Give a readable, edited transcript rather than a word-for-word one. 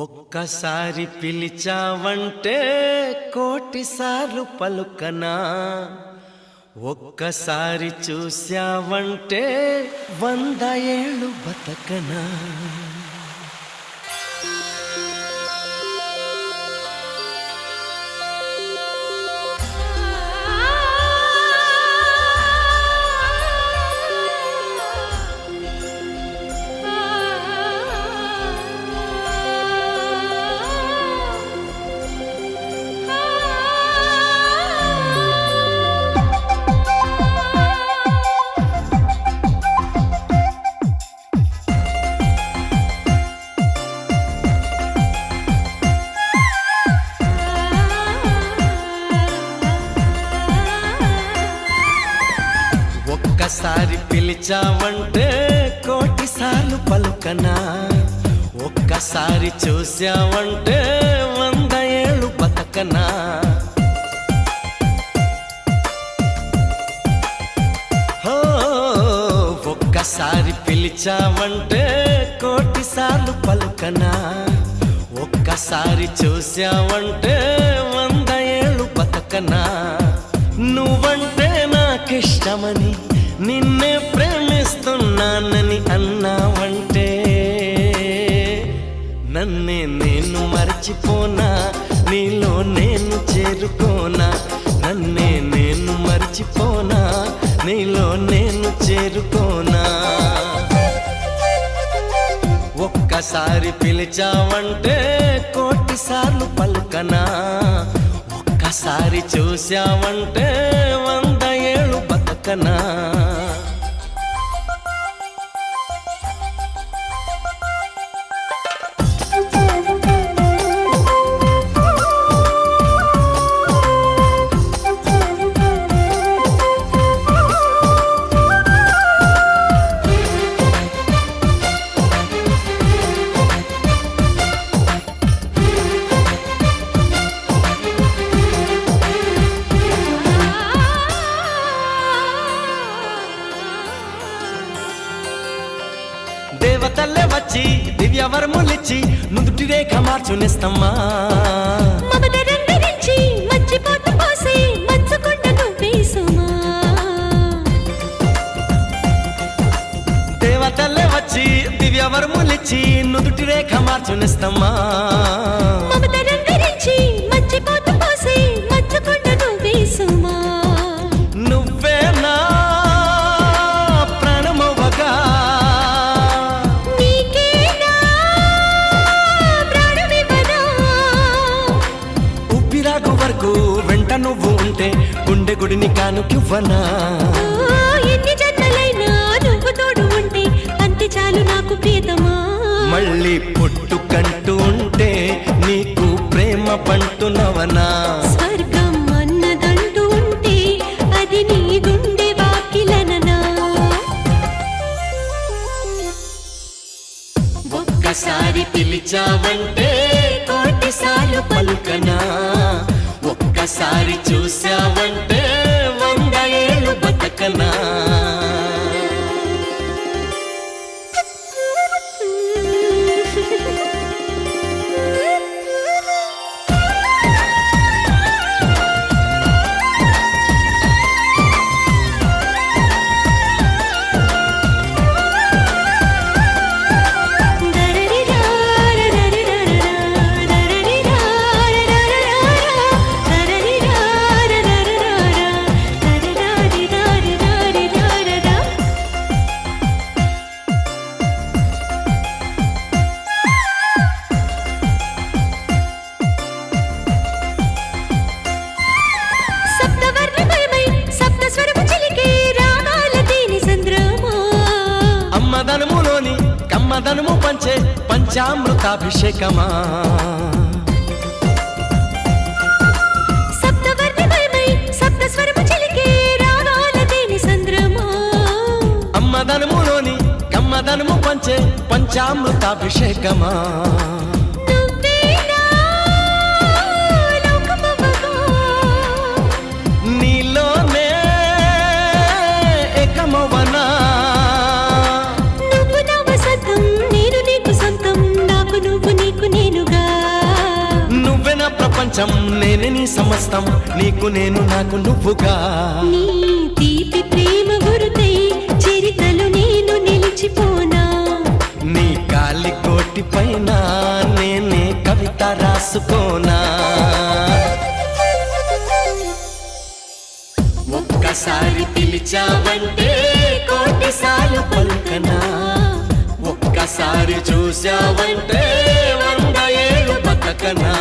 ఒక్కసారి పిలిచావంటే కోటిసార్లు పలుకనా, ఒక్కసారి చూశావంటే 100 ఏళ్ళు బతకనా. ఒక్కసారి పిలిచావంటే కోటిసార్లు పలుకనా, ఒక్కసారి చూశావంటే 100 ఏళ్ళు బతకనా. ఒక్కసారి పిలిచావంటే కోటిసార్లు పలుకనా, ఒక్కసారి చూశావంటే 100 ఏళ్ళు బతకనా. నువ్వంటే నాకిష్టమని, నిన్నే ప్రేమిస్తున్నానని అన్నావంటే నన్నే నేను మర్చిపోనా, నీలో నేను చేరుకోనా. నన్నే నేను మర్చిపోనా, నీలో నేను చేరుకోనా. ఒక్కసారి పిలిచావంటే కోటిసార్లు పలుకనా, ఒక్కసారి చూశావంటే 100 ఏళ్ళు బతకనా. దేవతల్లే వచ్చి దివ్యవరములిచ్చి నుదుటి రేఖ మార్చునిస్తమ్మా. దేవతల్లే వచ్చి దివ్యవరములిచ్చి నుదుటి రేఖ మార్చునిస్తమ్మా. వెంట నువ్వు ఉంటే గుండె గుడిని కానుకివ్వనా. ఎన్ని జన్మలైనా నువ్వు తోడు ఉంటే అంతే చాలు నాకు ప్రియతమా. మళ్ళీ పుట్టుకంటూ ఉంటే నీకు ప్రేమ పంటునవనా. స్వర్గం అన్నదంటూ ఉంటే అది నీ గుండె వాకిలననా. ఒక్కసారి పిలిచావంటే కోటిసార్లు పలుకనా, ఒక్కసారి చూశావంటే 100 ఏళ్ళు బతకనా. అమ్మదనములోని కమ్మదనము పంచే పంచామృతాభిషేకమా. అమ్మదనములోని కమ్మదనము పంచే పంచామృతాభిషేకమా. నీలోనే ఏకమవనా. నువ్వు నా వసంతం, నేను నీకు సొంతం, నాకు నువ్వు నీకు నేనుగా. ప్రపంచం నేనే నీ సమస్తం, నీకు నేను నాకు నువ్వుగా. నీ తీపి ప్రేమ గురుతై చరితలు నేను నిలిచిపోనా. నీ కాలి కోటి పైన నేనే కవిత రాసుకోనా. ఒక్కసారి పిలిచావంటే కోటిసార్లు పలుకనా, ఒక్కసారి చూసావంటే 100 ఏళ్ళు బతకనా.